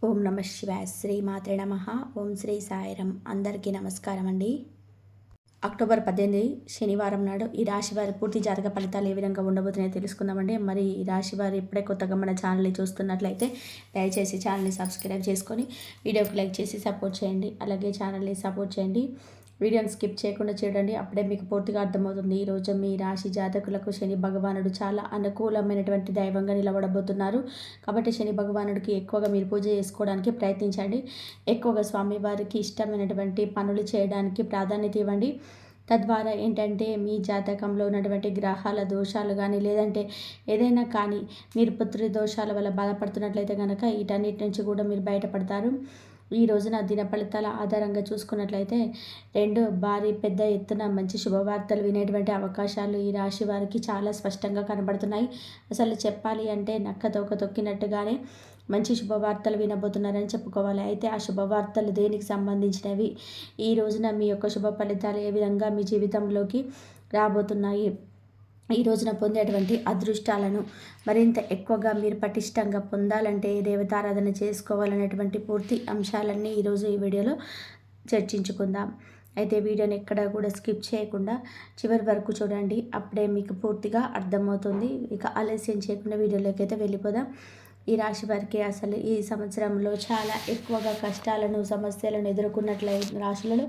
ఓం నమ శివాయ. శ్రీ మాత్రే నమ. ఓం శ్రీ సాయిరం. అందరికీ నమస్కారం అండి. అక్టోబర్ 18 శనివారం నాడు ఈ రాశి వారి పూర్తి జాతక ఫలితాలు ఏ విధంగా ఉండబోతున్నాయో తెలుసుకుందామండి. మరి ఈ రాశి వారు ఇప్పుడే కొత్తగా మన ఛానల్ని చూస్తున్నట్లయితే దయచేసి ఛానల్ని సబ్స్క్రైబ్ చేసుకొని వీడియోకి లైక్ చేసి సపోర్ట్ చేయండి. అలాగే ఛానల్ని సపోర్ట్ చేయండి. వీడియోని స్కిప్ చేయకుండా చూడండి, అప్పుడే మీకు పూర్తిగా అర్థమవుతుంది. ఈరోజు మీ రాశి జాతకులకు శని భగవానుడు చాలా అనుకూలమైనటువంటి దైవంగా నిలబడబోతున్నారు. కాబట్టి శని భగవానుడికి ఎక్కువగా మీరు పూజ చేసుకోవడానికి ప్రయత్నించండి. ఎక్కువగా స్వామివారికి ఇష్టమైనటువంటి పనులు చేయడానికి ప్రాధాన్యత ఇవ్వండి. తద్వారా ఏంటంటే మీ జాతకంలో ఉన్నటువంటి గ్రహాల దోషాలు కానీ లేదంటే ఏదైనా కానీ మీరు పుత్రి దోషాల వల్ల బాధపడుతున్నట్లయితే కనుక వీటన్నిటి నుంచి కూడా మీరు బయటపడతారు. ఈ రోజున దిన ఫలితాల ఆధారంగా చూసుకున్నట్లయితే భారీ పెద్ద ఎత్తున మంచి శుభవార్తలు వినేటువంటి అవకాశాలు ఈ రాశి వారికి చాలా స్పష్టంగా కనబడుతున్నాయి. అసలు చెప్పాలి అంటే నక్క తోక తొక్కినట్టుగానే మంచి శుభవార్తలు వినబోతున్నారని చెప్పుకోవాలి. అయితే ఆ శుభవార్తలు దేనికి సంబంధించినవి, ఈ రోజున మీ యొక్క శుభ ఫలితాలు ఏ విధంగా మీ జీవితంలోకి రాబోతున్నాయి, ఈ రోజున పొందేటువంటి అదృష్టాలను మరింత ఎక్కువగా మీరు పటిష్టంగా పొందాలంటే ఏ దేవతారాధన చేసుకోవాలనేటువంటి పూర్తి అంశాలన్నీ ఈరోజు ఈ వీడియోలో చర్చించుకుందాం. అయితే వీడియోని ఎక్కడా కూడా స్కిప్ చేయకుండా చివరి వరకు చూడండి, అప్పుడే మీకు పూర్తిగా అర్థమవుతుంది. ఇక ఆలస్యం చేయకుండా వీడియోలోకి అయితే వెళ్ళిపోదాం. ఈ రాశి వారికి అసలు ఈ సంవత్సరంలో చాలా ఎక్కువగా కష్టాలను సమస్యలను ఎదుర్కొన్నట్లయి రాశులలో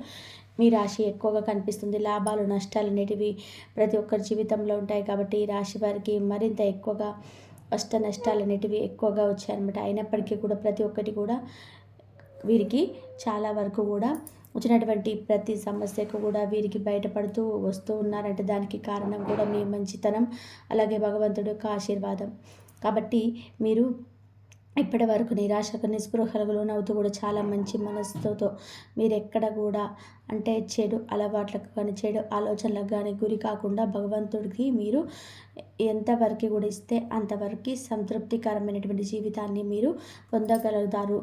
మీ రాశి ఎక్కువగా కనిపిస్తుంది. లాభాలు నష్టాలు అనేటివి ప్రతి ఒక్కరి జీవితంలో ఉంటాయి. కాబట్టి ఈ రాశి వారికి మరింత ఎక్కువగా కష్ట నష్టాలు అనేటివి ఎక్కువగా వచ్చాయన్నమాట. అయినప్పటికీ కూడా ప్రతి ఒక్కటి కూడా వీరికి చాలా వరకు కూడా వచ్చినటువంటి ప్రతి సమస్యకు కూడా వీరికి బయటపడుతూ వస్తూ ఉన్నారంటే దానికి కారణం కూడా మీ మంచితనం, అలాగే భగవంతుడి యొక్క ఆశీర్వాదం. కాబట్టి మీరు ఇప్పటి వరకు నిరాశకు నిస్పృహలకు లోనవుతూ కూడా చాలా మంచి మనసుతో మీరు ఎక్కడ కూడా అంటే చెడు అలవాట్లకు కానీ చెడు ఆలోచనలకు కానీ గురి కాకుండా భగవంతుడికి మీరు ఎంతవరకు కూడా ఇస్తే అంతవరకు సంతృప్తికరమైనటువంటి జీవితాన్ని మీరు పొందగలుగుతారు.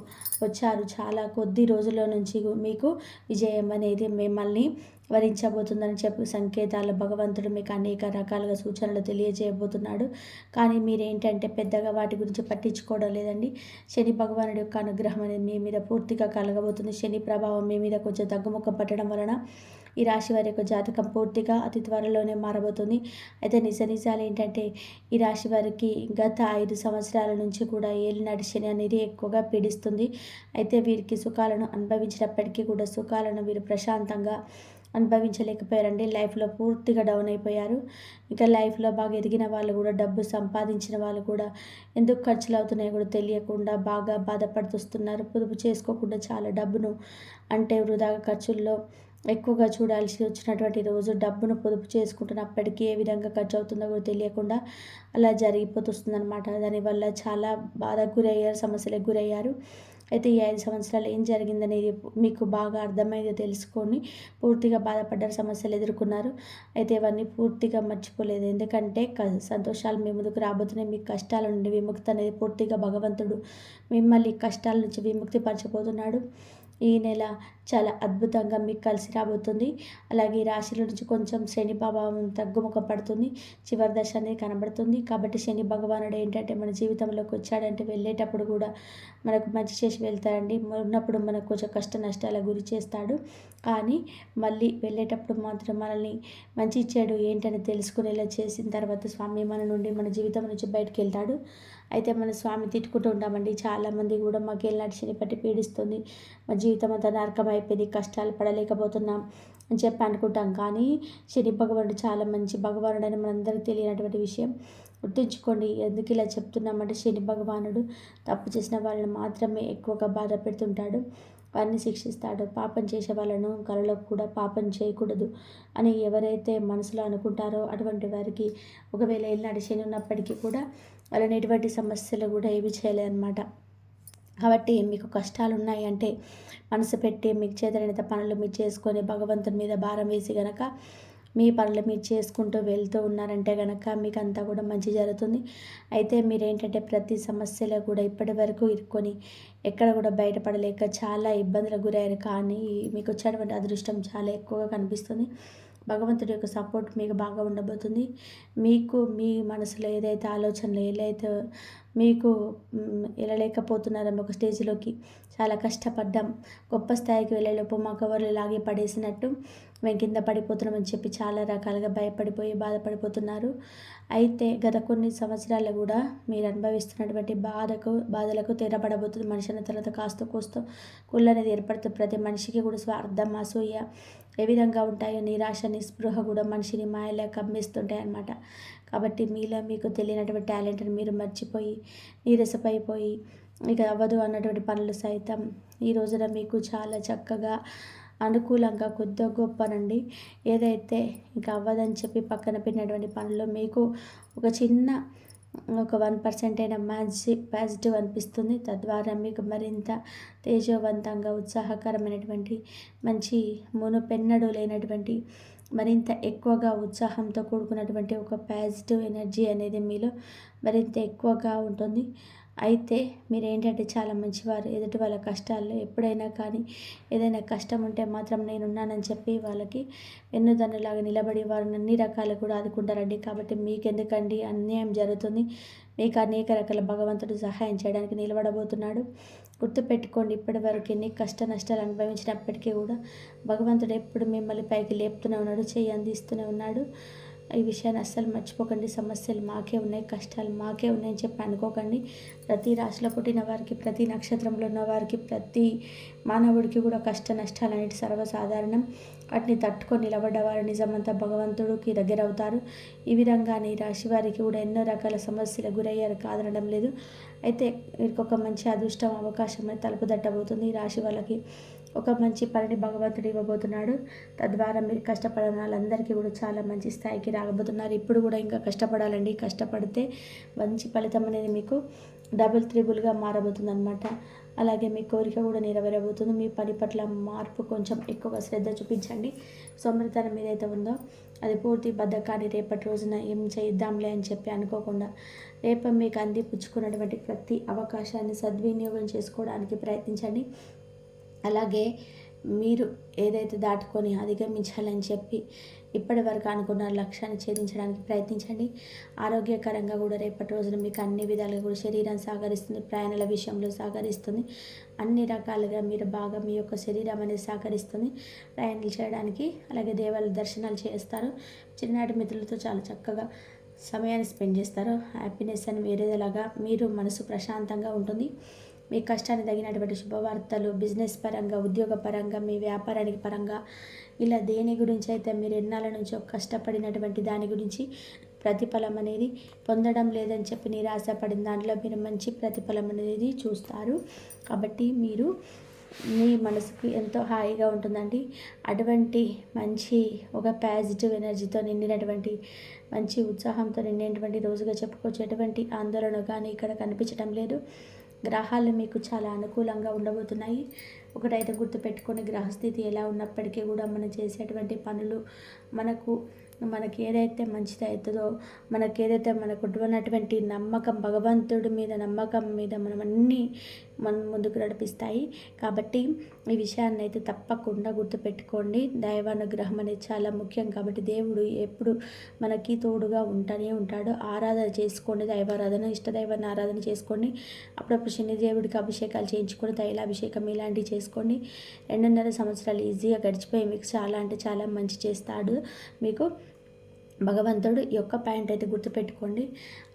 చాలా కొద్ది రోజుల నుంచి మీకు విజయం అనేది మిమ్మల్ని వరించబోతుందని చెప్పి సంకేతాలు భగవంతుడు మీకు అనేక రకాలుగా సూచనలు తెలియజేయబోతున్నాడు. కానీ మీరేంటంటే పెద్దగా వాటి గురించి పట్టించుకోవడం లేదండి. శని భగవానుడి యొక్క అనుగ్రహం అనేది మీ మీద పూర్తిగా కలగబోతుంది. శని ప్రభావం మీ మీద కొంచెం తగ్గుముఖం పట్టడం వలన ఈ రాశి వారి యొక్క జాతకం పూర్తిగా అతి త్వరలోనే మారబోతుంది. అయితే నిజాలు ఏంటంటే ఈ రాశి వారికి గత 5 సంవత్సరాల నుంచి కూడా ఏలినాటి శని అనేది ఎక్కువగా పీడిస్తుంది. అయితే వీరికి సుఖాలను అనుభవించినప్పటికీ కూడా సుఖాలను వీరు ప్రశాంతంగా అనుభవించలేకపోయారండి. లైఫ్లో పూర్తిగా డౌన్ అయిపోయారు. ఇంకా లైఫ్లో బాగా ఎదిగిన వాళ్ళు కూడా, డబ్బు సంపాదించిన వాళ్ళు కూడా ఎందుకు ఖర్చులు అవుతున్నాయో కూడా తెలియకుండా బాగా బాధపడుతున్నారు. పొదుపు చేసుకోకుండా చాలా డబ్బును అంటే వృధాగా ఖర్చుల్లో ఎక్కువగా చూడాల్సి వచ్చినటువంటి రోజు, డబ్బును పొదుపు చేసుకుంటున్నప్పటికీ ఏ విధంగా ఖర్చు అవుతుందో కూడా తెలియకుండా అలా జరిగిపోతుందన్నమాట. దానివల్ల చాలా బాధకు గురయ్యారు, సమస్యలకు గురయ్యారు. అయితే ఈ 5 సంవత్సరాలు ఏం జరిగిందనేది మీకు బాగా అర్థమైంది తెలుసుకొని పూర్తిగా బాధపడ్డారు, సమస్యలు ఎదుర్కొన్నారు. అయితే ఇవన్నీ పూర్తిగా మర్చిపోలేదు. ఎందుకంటే సంతోషాలు మీ ముందుకు రాబోతున్నాయి. మీ కష్టాల నుండి విముక్తి అనేది పూర్తిగా భగవంతుడు మిమ్మల్ని కష్టాల నుంచి విముక్తి పరచబోతున్నాడు. ఈ నెల చాలా అద్భుతంగా మీకు కలిసి రాబోతుంది. అలాగే ఈ రాశిలో నుంచి కొంచెం శని ప్రభావం తగ్గుముఖం పడుతుంది, చివరి దశ అనేది కనబడుతుంది. కాబట్టి శని భగవానుడు ఏంటంటే మన జీవితంలోకి వచ్చాడంటే వెళ్ళేటప్పుడు కూడా మనకు మంచి చేసి వెళ్తాడండి. ఉన్నప్పుడు మనకు కొంచెం కష్ట నష్టాల గురి చేస్తాడు, కానీ మళ్ళీ వెళ్ళేటప్పుడు మాత్రం మనల్ని మంచి చెడు ఏంటని తెలుసుకునేలా చేసిన తర్వాత స్వామి మన నుండి మన జీవితం నుంచి బయటకు వెళ్తాడు. అయితే మన స్వామి తిట్టుకుంటూ ఉంటామండి. చాలామంది కూడా మాకు ఏలినాటి శని పట్టి పీడిస్తుంది, మా జీవితం అంతా నరకం అయిపోయింది, కష్టాలు పడలేకపోతున్నాం అని చెప్పి అనుకుంటాం. కానీ శని భగవానుడు చాలా మంచి భగవానుడు అని మనందరికీ తెలియనటువంటి విషయం. గుర్తుంచుకోండి. ఎందుకు ఇలా చెప్తున్నామంటే శని భగవానుడు తప్పు చేసిన వాళ్ళని మాత్రమే ఎక్కువగా బాధ పెడుతుంటాడు, వారిని శిక్షిస్తాడు. పాపం చేసే వాళ్ళను కలలో కూడా పాపం చేయకూడదు అని ఎవరైతే మనసులో అనుకుంటారో అటువంటి వారికి ఒకవేళ ఏలినాటి శని ఉన్నప్పటికీ కూడా వాళ్ళని ఎటువంటి సమస్యలు కూడా ఏమి చేయలేదన్నమాట. కాబట్టి మీకు కష్టాలు ఉన్నాయి అంటే మనసు పెట్టి మీకు చేతనైనంత పనులు మీరు చేసుకొని భగవంతుని మీద భారం వేసి గనక మీ పనులు మీరు చేసుకుంటూ వెళ్తూ ఉన్నారంటే కనుక మీకు అంతా కూడా మంచి జరుగుతుంది. అయితే మీరేంటంటే ప్రతి సమస్యలో కూడా ఇప్పటి వరకు ఇరుక్కొని ఎక్కడ కూడా బయటపడలేక చాలా ఇబ్బందులకు గురయ్యారు. కానీ మీకు వచ్చేటువంటి అదృష్టం చాలా ఎక్కువగా కనిపిస్తుంది. భగవంతుడి యొక్క సపోర్ట్ మీకు బాగా ఉండబోతుంది. మీకు మీ మనసులో ఏదైతే ఆలోచనలు ఏదైతే మీకు వెళ్ళలేకపోతున్నారో ఒక స్టేజ్‌లోకి చాలా కష్టపడ్డాం, గొప్ప స్థాయికి వెళ్ళేలోపు మాకెవరు లాగి పడేసినట్టు మేము కింద పడిపోతున్నామని చెప్పి చాలా రకాలుగా భయపడిపోయి బాధపడిపోతున్నారు. అయితే గత కొన్ని సంవత్సరాలు కూడా మీరు అనుభవిస్తున్నటువంటి బాధలకు తెరపడబోతుంది. మనిషి అన్న తర్వాత కాస్త కూస్తో కుళ్ళు అనేది ఏర్పడుతుంది. ప్రతి మనిషికి కూడా స్వార్థం, అసూయ ఏ విధంగా ఉంటాయో, నిరాశ, నిస్పృహ కూడా మనిషిని మాయలా కమ్మేస్తుంటాయి అన్నమాట. కాబట్టి మీలో మీకు తెలియనటువంటి టాలెంట్ని మీరు మర్చిపోయి నీరసపైపోయి ఇక అవ్వదు అన్నటువంటి పనులు సైతం ఈ రోజున మీకు చాలా చక్కగా అనుకూలంగా కొద్దిగా గొప్పనండి ఏదైతే ఇంకా అవ్వదని చెప్పి పక్కన పెట్టినటువంటి పనులు మీకు ఒక చిన్న ఒక 1% అయినా పాజిటివ్ అనిపిస్తుంది. తద్వారా మీకు మరింత తేజోవంతంగా ఉత్సాహకరమైనటువంటి మంచి మునుపెన్నడూ లేనటువంటి మరింత ఎక్కువగా ఉత్సాహంతో కూడుకున్నటువంటి ఒక పాజిటివ్ ఎనర్జీ అనేది మీలో మరింత ఎక్కువగా ఉంటుంది. అయితే మీరేంటంటే చాలా మంచివారు. ఎదుటి వాళ్ళ కష్టాల్లో ఎప్పుడైనా కానీ ఏదైనా కష్టం ఉంటే మాత్రం నేనున్నానని చెప్పి వాళ్ళకి వెన్నుదన్నులాగా నిలబడి వారిని అన్ని రకాలు కూడా ఆదుకుంటారండి. కాబట్టి మీకెందుకండి అన్యాయం జరుగుతుంది, మీకు అనేక రకాల భగవంతుడు సహాయం చేయడానికి నిలబడబోతున్నాడు. గుర్తుపెట్టుకోండి, ఇప్పటి వరకు ఎన్ని కష్ట నష్టాలు అనుభవించినప్పటికీ కూడా భగవంతుడు ఎప్పుడు మిమ్మల్ని పైకి లేపుతూనే ఉన్నాడు, చేయి అందిస్తూనే ఉన్నాడు. ఈ విషయాన్ని అస్సలు మర్చిపోకండి. సమస్యలు మాకే ఉన్నాయి, కష్టాలు మాకే ఉన్నాయని చెప్పి అనుకోకండి. ప్రతి రాశిలో పుట్టిన వారికి, ప్రతి నక్షత్రంలో ఉన్న వారికి, ప్రతి మానవుడికి కూడా కష్ట నష్టాలు అనేవి సర్వసాధారణం. వాటిని తట్టుకొని నిలబడ్డవారు నిజమంతా భగవంతుడికి దగ్గర అవుతారు. ఈ విధంగానే ఈ రాశి వారికి కూడా ఎన్నో రకాల సమస్యలకు గురయ్యారు, కాదనడం లేదు. అయితే వీరికి ఒక మంచి అదృష్టం, అవకాశం తలుపు తట్టబోతుంది. ఈ రాశి వాళ్ళకి ఒక మంచి పనిని భగవంతుడు ఇవ్వబోతున్నాడు. తద్వారా మీరు కష్టపడిన వాళ్ళందరికీ కూడా చాలా మంచి స్థాయికి రాగబోతున్నారు. ఇప్పుడు కూడా ఇంకా కష్టపడాలండి. కష్టపడితే మంచి ఫలితం అనేది మీకు డబుల్ త్రిబుల్గా మారబోతుంది అనమాట. అలాగే మీ కోరిక కూడా నెరవేరబోతుంది. మీ పని పట్ల మార్పు కొంచెం ఎక్కువగా శ్రద్ధ చూపించండి. సోమరితనం ఏదైతే ఉందో అది పూర్తి బద్ధకాన్ని రేపటి రోజున ఏం చేద్దాంలే అని చెప్పి అనుకోకుండా రేపు మీకు అందిపుచ్చుకున్నటువంటి ప్రతి అవకాశాన్ని సద్వినియోగం చేసుకోవడానికి ప్రయత్నించండి. అలాగే మీరు ఏదైతే దాటుకొని అధిగమించాలని చెప్పి ఇప్పటి వరకు అనుకున్న లక్ష్యాన్ని ఛేదించడానికి ప్రయత్నించండి. ఆరోగ్యకరంగా కూడా రేపటి రోజున మీకు అన్ని విధాలుగా కూడా శరీరం సహకరిస్తుంది, ప్రయాణాల విషయంలో సహకరిస్తుంది. అన్ని రకాలుగా మీరు బాగా మీ యొక్క శరీరం అనేది సహకరిస్తుంది ప్రయాణాలు చేయడానికి. అలాగే దేవాలయ దర్శనాలు చేస్తారు. చిన్ననాటి మిత్రులతో చాలా చక్కగా సమయాన్ని స్పెండ్ చేస్తారు. హ్యాపీనెస్ అని వేరేలాగా మీరు మనసు ప్రశాంతంగా ఉంటుంది. మీ కష్టానికి తగినటువంటి శుభవార్తలు బిజినెస్ పరంగా, ఉద్యోగ పరంగా, మీ వ్యాపారానికి పరంగా ఇలా దేని గురించి అయితే మీరు ఎన్నాళ్ళ నుంచో కష్టపడినటువంటి దాని గురించి ప్రతిఫలం అనేది పొందడం లేదని చెప్పి నిరాశపడిన దాంట్లో మీరు మంచి ప్రతిఫలం అనేది చూస్తారు. కాబట్టి మీరు మీ మనసుకు ఎంతో హాయిగా ఉంటుందండి. అటువంటి మంచి ఒక పాజిటివ్ ఎనర్జీతో నిండినటువంటి మంచి ఉత్సాహంతో నిండినటువంటి రోజుగా చెప్పుకోవచ్చు. ఎటువంటి ఆందోళన కానీ ఇక్కడ కనిపించడం లేదు. గ్రహాలు మీకు చాలా అనుకూలంగా ఉండబోతున్నాయి. ఒకటైతే గుర్తుపెట్టుకొని, గ్రహస్థితి ఎలా ఉన్నప్పటికీ కూడా మనం చేసేటువంటి పనులు మనకి ఏదైతే మంచిది అవుతుందో, మనకు ఉన్నటువంటి నమ్మకం, భగవంతుడి మీద నమ్మకం మీద మనం ముందుకు నడిపిస్తాయి. కాబట్టి ఈ విషయాన్ని అయితే తప్పకుండా గుర్తుపెట్టుకోండి. దైవానుగ్రహం అనేది చాలా ముఖ్యం. కాబట్టి దేవుడు ఎప్పుడు మనకి తోడుగా ఉంటూనే ఉంటాడు. ఆరాధన చేసుకోండి, దైవారాధన, ఇష్టదైవాన్ని ఆరాధన చేసుకోండి. అప్పుడప్పుడు శని దేవుడికి అభిషేకాలు చేయించుకొని తైలాభిషేకం ఇలాంటివి చేసుకోండి. 2.5 సంవత్సరాలు ఈజీగా గడిచిపోయి మీకు చాలా అంటే చాలా మంచి చేస్తాడు మీకు భగవంతుడు. ఈ యొక్క పాయింట్ అయితే గుర్తుపెట్టుకోండి.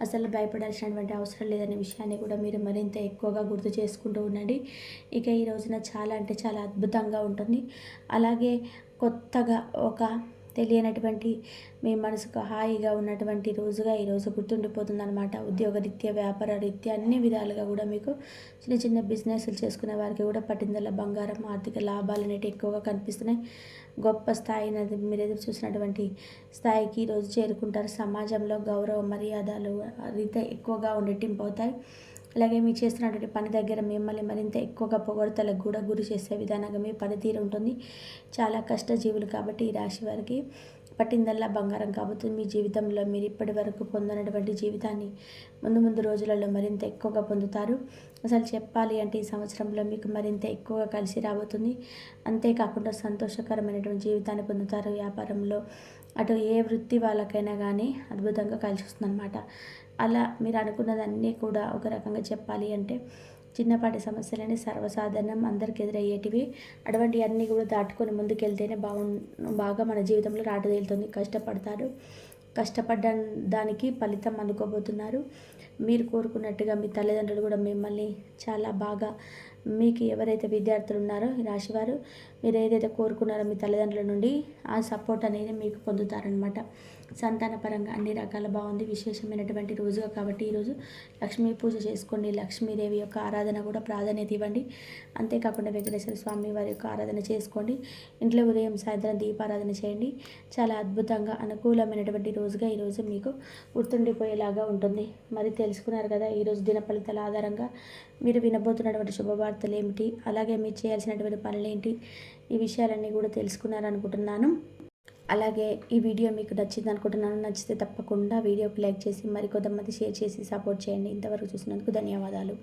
అసలు భయపడాల్సినటువంటి అవసరం లేదనే విషయాన్ని కూడా మీరు మరింత ఎక్కువగా గుర్తు చేసుకుంటూ ఉండండి. ఇక ఈ రోజున చాలా అంటే చాలా అద్భుతంగా ఉంటుంది. అలాగే కొత్తగా ఒక తెలియనటువంటి మీ మనసుకు హాయిగా ఉన్నటువంటి రోజుగా ఈరోజు గుర్తుండిపోతుంది అనమాట. ఉద్యోగరీత్యా, వ్యాపార రీత్యా అన్ని విధాలుగా కూడా మీకు చిన్న చిన్న బిజినెస్లు చేసుకునే వారికి కూడా పట్టిందల బంగారం, ఆర్థిక లాభాలు అనేవి ఎక్కువగా కనిపిస్తున్నాయి. గొప్ప స్థాయిని మీరు ఎదురు చూసినటువంటి స్థాయికి ఈరోజు చేరుకుంటారు. సమాజంలో గౌరవ మర్యాదలు రీత్యా ఎక్కువగా రెట్టింపు అవుతాయి. అలాగే మీరు చేస్తున్నటువంటి పని దగ్గర మిమ్మల్ని మరింత ఎక్కువగా పొగడతలకు కూడా గురి చేసే విధానంగా మీ పనితీరు ఉంటుంది. చాలా కష్టజీవులు కాబట్టి ఈ రాశి వారికి పట్టిందల్లా బంగారం కాబోతుంది. మీ జీవితంలో మీరు ఇప్పటి వరకు పొందినటువంటి జీవితాన్ని ముందు ముందు రోజులలో మరింత ఎక్కువగా పొందుతారు. అసలు చెప్పాలి అంటే ఈ సంవత్సరంలో మీకు మరింత ఎక్కువగా కలిసి రాబోతుంది. అంతేకాకుండా సంతోషకరమైనటువంటి జీవితాన్ని పొందుతారు. వ్యాపారంలో అటు ఏ వృత్తి వాళ్ళకైనా కానీ అద్భుతంగా కలిసి వస్తుందన్నమాట. అలా మీరు అనుకున్నదన్నీ కూడా ఒక రకంగా చెప్పాలి అంటే చిన్నపాటి సమస్యలని సర్వసాధారణం, అందరికి ఎదురయ్యేటివి. అటువంటివన్నీ కూడా దాటుకొని ముందుకెళ్తేనే బాగా మన జీవితంలో రాటదేలుతుంది. కష్టపడతారు. కష్టపడ్డ దానికి ఫలితం అందుకోబోతున్నారు. మీరు కోరుకున్నట్టుగా మీ తల్లిదండ్రులు కూడా మిమ్మల్ని చాలా బాగా, మీకు ఎవరైతే విద్యార్థులు ఉన్నారో ఈ రాశివారు, మీరు ఏదైతే కోరుకున్నారో మీ తల్లిదండ్రుల నుండి ఆ సపోర్ట్ అనేది మీకు పొందుతారనమాట. సంతానపరంగా అన్ని రకాల బాగుంది. విశేషమైనటువంటి రోజుగా కాబట్టి ఈరోజు లక్ష్మీ పూజ చేసుకోండి. లక్ష్మీదేవి యొక్క ఆరాధన కూడా ప్రాధాన్యత ఇవ్వండి. అంతేకాకుండా వెంకటేశ్వర స్వామి వారి యొక్క ఆరాధన చేసుకోండి. ఇంట్లో ఉదయం సాయంత్రం దీపారాధన చేయండి. చాలా అద్భుతంగా అనుకూలమైనటువంటి రోజుగా ఈరోజు మీకు గుర్తుండిపోయేలాగా ఉంటుంది. మరి తెలుసుకున్నారు కదా ఈరోజు దిన ఫలితాల ఆధారంగా మీరు వినబోతున్నటువంటి శుభవార్తలు ఏమిటి, అలాగే మీరు చేయాల్సినటువంటి పనులేంటి, ఈ విషయాలన్నీ కూడా తెలుసుకున్నారనుకుంటున్నాను. అలాగే ఈ వీడియో మీకు నచ్చింది అనుకుంటున్నాను. నచ్చితే తప్పకుండా వీడియోకి లైక్ చేసి మరికొంతమంది షేర్ చేసి సపోర్ట్ చేయండి. ఇంతవరకు చూసినందుకు ధన్యవాదాలు.